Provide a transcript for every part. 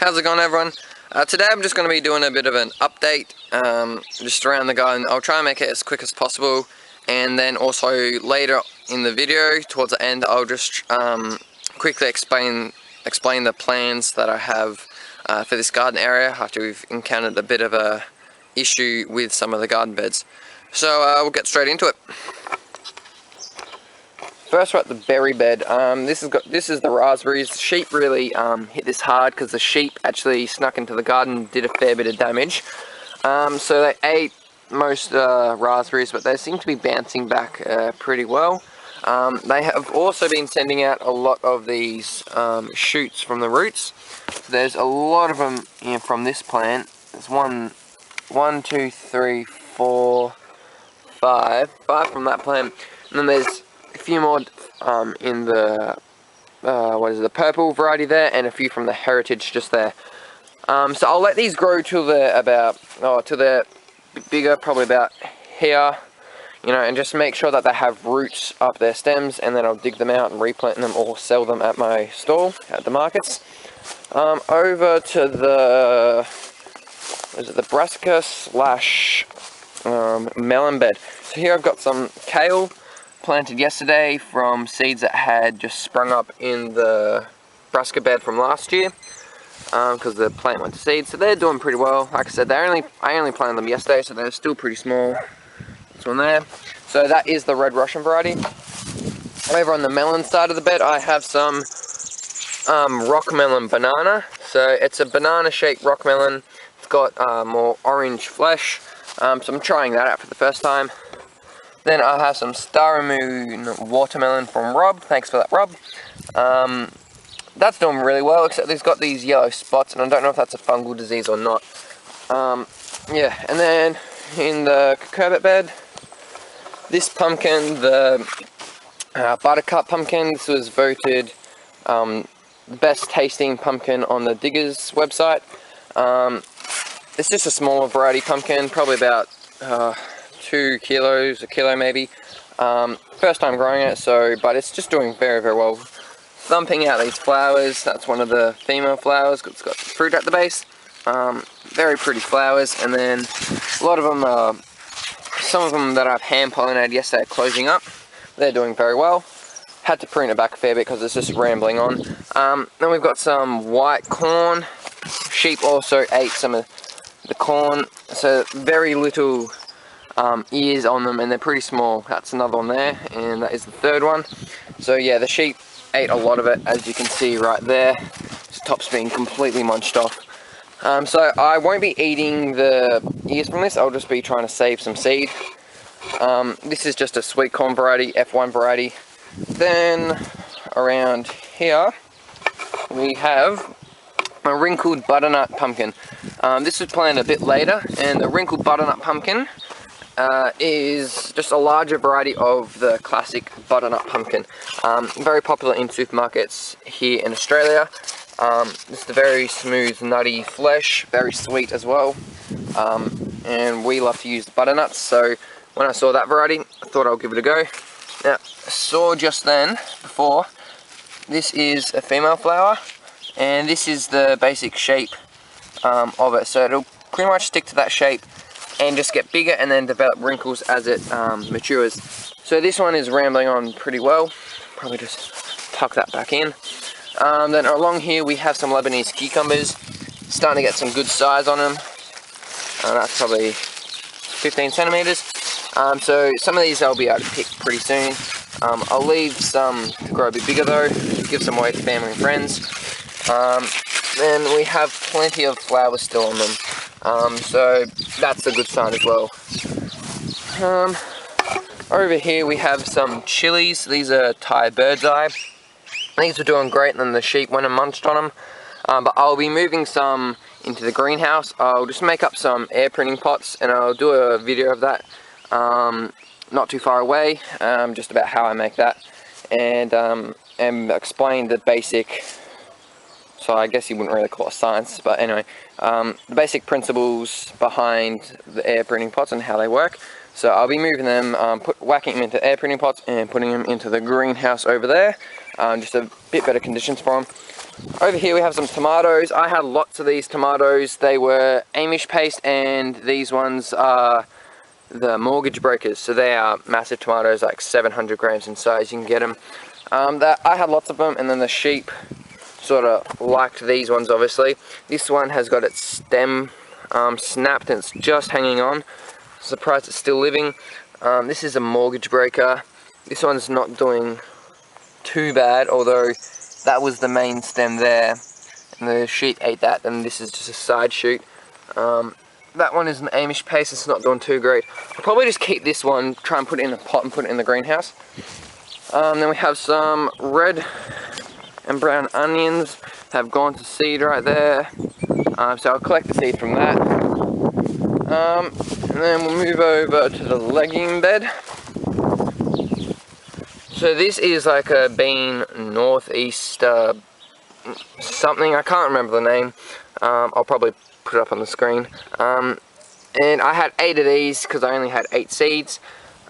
How's it going, everyone? Today I'm just going to be doing a bit of an update just around the garden. I'll try and make it as quick as possible, and then also later in the video towards the end I'll just quickly explain the plans that I have for this garden area after we've encountered a bit of a issue with some of the garden beds. So we'll get straight into it. First, we're at the berry bed. This is the raspberries. The sheep really hit this hard because the sheep actually snuck into the garden and did a fair bit of damage. So they ate most raspberries, but they seem to be bouncing back pretty well. They have also been sending out a lot of these shoots from the roots. There's a lot of them from this plant. There's one, two, three, four, five from that plant, and then there's a few more in the the purple variety there, and a few from the heritage just there. So I'll let these grow till they're till they're bigger, probably about here, and just make sure that they have roots up their stems, and then I'll dig them out and replant them or sell them at my stall at the markets. Over to the brassica / melon bed. So here I've got some kale planted yesterday from seeds that had just sprung up in the brassica bed from last year, because the plant went to seed. So they're doing pretty well. Like I said, I only planted them yesterday, so they're still pretty small. This one there. So that is the red Russian variety. Over on the melon side of the bed, I have some Rockmelon Banana. So it's a banana shaped rockmelon. It's got more orange flesh. So I'm trying that out for the first time. Then I have some Star Moon watermelon from Rob. Thanks for that, Rob. That's doing really well, except it's got these yellow spots, and I don't know if that's a fungal disease or not. Yeah, and then in the cucumber bed, this pumpkin, the Buttercup Pumpkin, this was voted the best tasting pumpkin on the Diggers website. It's just a smaller variety pumpkin, probably about 2 kilos, a kilo maybe. First time growing it, but it's just doing very, very well. Thumping out these flowers. That's one of the female flowers. It's got fruit at the base. Very pretty flowers, and then a lot of them some of them that I've hand pollinated yesterday are closing up. They're doing very well. Had to prune it back a fair bit because it's just rambling on. Then we've got some white corn. Sheep also ate some of the corn, so very little ears on them, and they're pretty small. That's another one there, and that is the third one. So yeah, the sheep ate a lot of it, as you can see right there. The top's being completely munched off. So I won't be eating the ears from this. I'll just be trying to save some seed. This is just a sweet corn variety, F1 variety. Then around here we have a wrinkled butternut pumpkin. This was planted a bit later, and the wrinkled butternut pumpkin is just a larger variety of the classic butternut pumpkin. Very popular in supermarkets here in Australia. It's the very smooth, nutty flesh, very sweet as well. And we love to use the butternuts, so when I saw that variety, I thought I'll give it a go. Now, I saw just then, before, this is a female flower, and this is the basic shape of it. So it'll pretty much stick to that shape and just get bigger and then develop wrinkles as it matures. So this one is rambling on pretty well. Probably just tuck that back in. Then along here we have some Lebanese cucumbers. Starting to get some good size on them. That's probably 15 centimeters. So some of these I'll be able to pick pretty soon. I'll leave some to grow a bit bigger though, give some away to family and friends. Then we have plenty of flowers still on them. So that's a good sign as well. Over here we have some chilies. These are Thai bird's eye. These are doing great, and then the sheep went and munched on them. But I'll be moving some into the greenhouse. I'll just make up some air printing pots, and I'll do a video of that not too far away, just about how I make that, and explain the basic, so I guess you wouldn't really call it science, but anyway, the basic principles behind the air printing pots and how they work. So I'll be moving them, whacking them into air printing pots and putting them into the greenhouse over there. Just a bit better conditions for them. Over here we have some tomatoes. I had lots of these tomatoes. They were Amish paste, and these ones are the mortgage brokers. So they are massive tomatoes, like 700 grams in size. You can get them. I had lots of them, and then the sheep sort of liked these ones, obviously. This one has got its stem snapped, and it's just hanging on. Surprised it's still living. This is a mortgage breaker. This one's not doing too bad, although that was the main stem there, and the sheep ate that, and this is just a side shoot. That one is an Amish paste. It's not doing too great. I'll probably just keep this one, try and put it in a pot and put it in the greenhouse. Then we have some red and brown onions have gone to seed right there. So I'll collect the seed from that. And then we'll move over to the legume bed. So this is like a bean northeast something, I can't remember the name. I'll probably put it up on the screen. And I had 8 of these because I only had 8 seeds.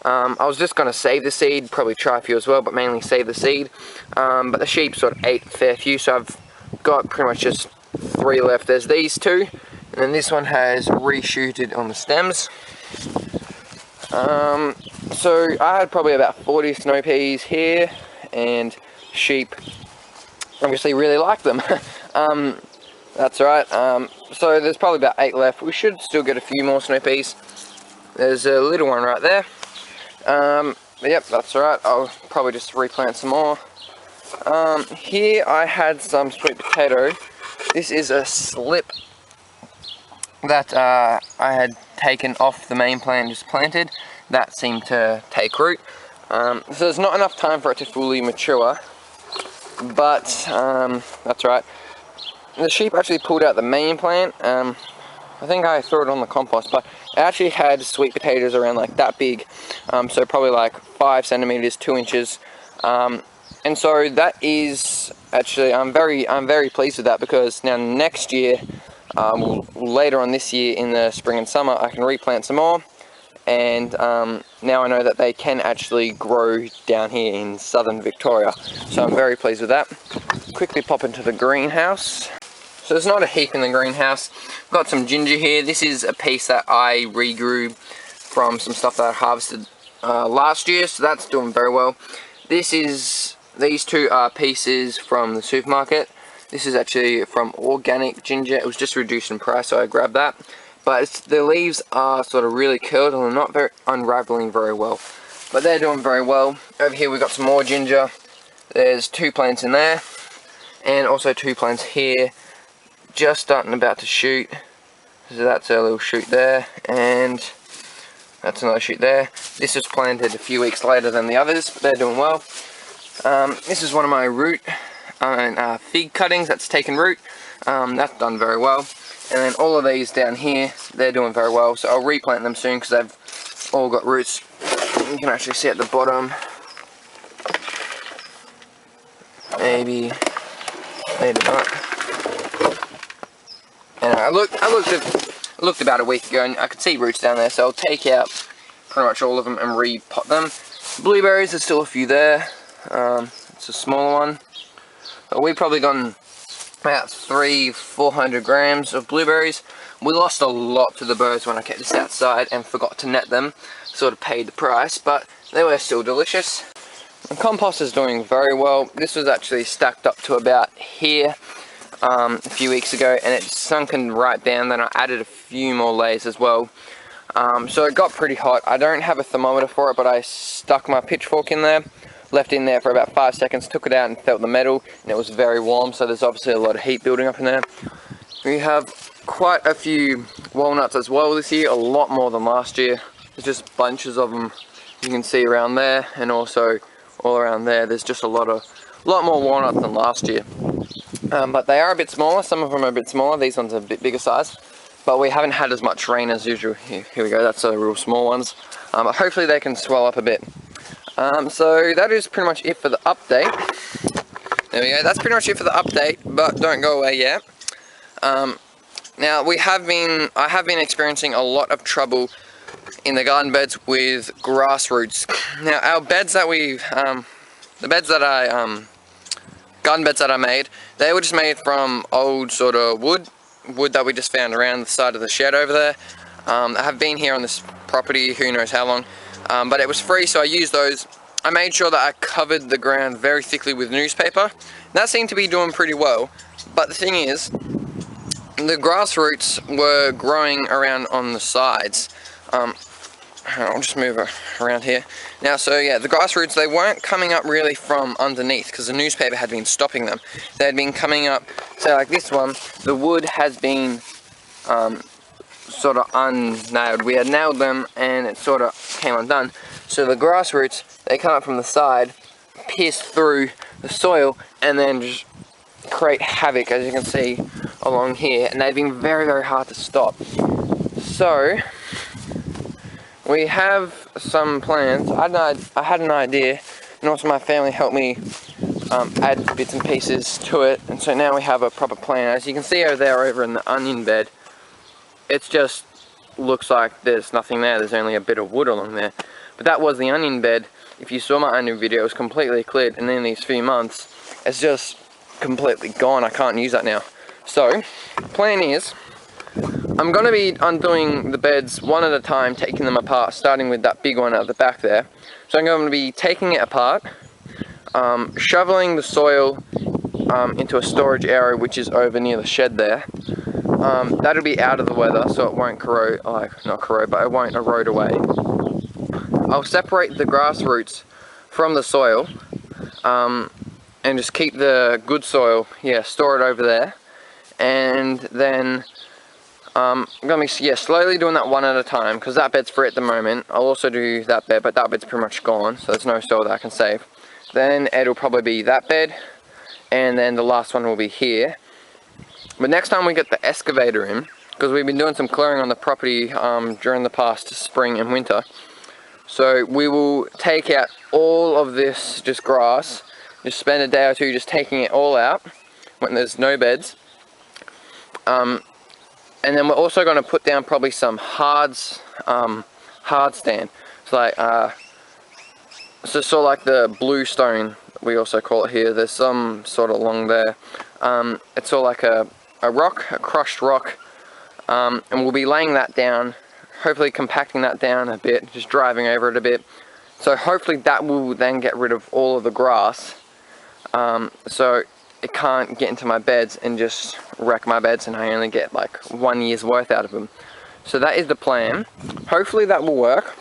I was just going to save the seed, probably try a few as well, but mainly save the seed. But the sheep sort of ate a fair few, so I've got pretty much just 3 left. There's these 2, and then this one has reshooted on the stems. So I had probably about 40 snow peas here, and sheep obviously really like them. That's right. So there's probably about 8 left. We should still get a few more snow peas. There's a little one right there. Yep, that's right. I'll probably just replant some more. Here I had some sweet potato. This is a slip that I had taken off the main plant and just planted. That seemed to take root. So there's not enough time for it to fully mature, but that's right. The sheep actually pulled out the main plant. I think I threw it on the compost, but it actually had sweet potatoes around like that big, so probably like 5 centimeters, 2 inches. And so that is actually, I'm very pleased with that, because now next year, later on this year in the spring and summer, I can replant some more. And now I know that they can actually grow down here in southern Victoria, so I'm very pleased with that. Quickly pop into the greenhouse. So there's not a heap in the greenhouse. Got some ginger here. This is a piece that I regrew from some stuff that I harvested last year, so that's doing very well. These 2 are pieces from the supermarket. This is actually from organic ginger. It was just reduced in price, so I grabbed that. But the leaves are sort of really curled and they're not unraveling very well. But they're doing very well. Over here we've got some more ginger. There's 2 plants in there, and also 2 plants here, just starting about to shoot. So that's a little shoot there, and that's another shoot there. This was planted a few weeks later than the others, but they're doing well. This is one of my root fig cuttings that's taken root. That's done very well. And then all of these down here, they're doing very well. So I'll replant them soon because they've all got roots. You can actually see at the bottom. Maybe not. And I looked about a week ago, and I could see roots down there. So I'll take out pretty much all of them and repot them. Blueberries, there's still a few there. It's a smaller one. But we've probably gotten about 300-400 grams of blueberries. We lost a lot to the birds when I kept this outside and forgot to net them. Sort of paid the price, but they were still delicious. The compost is doing very well. This was actually stacked up to about here a few weeks ago, and it's sunken right down. Then I added a few more layers as well. So it got pretty hot. I don't have a thermometer for it, but I stuck my pitchfork in there, left in there for about 5 seconds, took it out and felt the metal, and it was very warm, so there's obviously a lot of heat building up in there. We have quite a few walnuts as well this year, a lot more than last year. There's just bunches of them you can see around there, and also all around there. There's just a lot more walnuts than last year. But they are a bit smaller. Some of them are a bit smaller. These ones are a bit bigger size. But we haven't had as much rain as usual. Here we go. That's the real small ones. But hopefully they can swell up a bit. So that is pretty much it for the update. There we go. That's pretty much it for the update. But don't go away yet. Now I have been experiencing a lot of trouble in the garden beds with grass roots. Now our beds that the beds that I garden beds that I made, they were just made from old sort of wood that we just found around the side of the shed over there. I have been here on this property who knows how long, but it was free, so I used those. I made sure that I covered the ground very thickly with newspaper. That seemed to be doing pretty well, but the thing is, the grass roots were growing around on the sides. I'll just move around here. Now, so yeah, the grass roots, they weren't coming up really from underneath because the newspaper had been stopping them. They had been coming up, so like this one, the wood has been sort of unnailed. We had nailed them and it sort of came undone. So the grass roots, they come up from the side, pierce through the soil, and then just create havoc, as you can see along here, and they've been very, very hard to stop. So we have some plans. I had an idea, and also my family helped me add bits and pieces to it, and so now we have a proper plan. As you can see over there, over in the onion bed, it just looks like there's nothing there. There's only a bit of wood along there, but that was the onion bed. If you saw my onion video, it was completely cleared, and in these few months, it's just completely gone. I can't use that now. So, plan is, I'm going to be undoing the beds one at a time, taking them apart, starting with that big one at the back there. So I'm going to be taking it apart, shoveling the soil into a storage area which is over near the shed there. That'll be out of the weather, so it won't corrode, not corrode, but it won't erode away. I'll separate the grass roots from the soil, and just keep the good soil, store it over there. And then I'm going to be slowly doing that one at a time, because that bed's free at the moment. I'll also do that bed, but that bed's pretty much gone, so there's no soil that I can save. Then it'll probably be that bed, and then the last one will be here. But next time we get the excavator in, because we've been doing some clearing on the property during the past spring and winter, so we will take out all of this just grass, just spend a day or two just taking it all out when there's no beds. And then we're also going to put down probably some hard stand. It's like so sort of like the blue stone, we also call it here. There's some sort of along there. It's sort of like a rock, a crushed rock, and we'll be laying that down, hopefully compacting that down a bit, just driving over it a bit. So hopefully that will then get rid of all of the grass, so it can't get into my beds and just wreck my beds, and I only get like 1 year's worth out of them. So that is the plan. Hopefully that will work.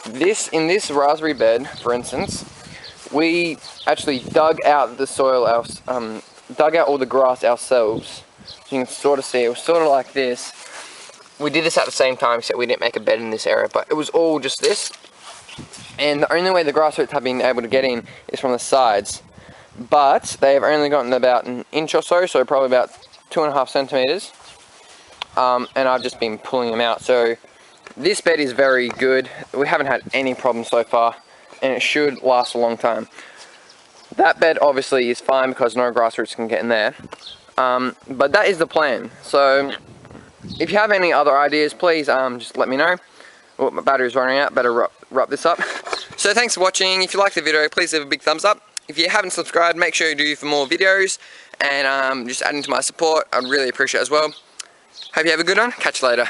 In this raspberry bed, for instance, we actually dug out the soil, dug out all the grass ourselves. So you can sort of see it was sort of like this. We did this at the same time, except we didn't make a bed in this area, but it was all just this. And the only way the grass roots have been able to get in is from the sides. But they have only gotten about an inch or so, so probably about 2.5 centimeters. And I've just been pulling them out. So this bed is very good. We haven't had any problems so far, and it should last a long time. That bed obviously is fine because no grass roots can get in there. But that is the plan. So if you have any other ideas, please just let me know. Oh, my battery's running out, better wrap this up. So thanks for watching. If you liked the video, please leave a big thumbs up. If you haven't subscribed, make sure you do for more videos, and just adding to my support, I'd really appreciate it as well. Hope you have a good one. Catch you later.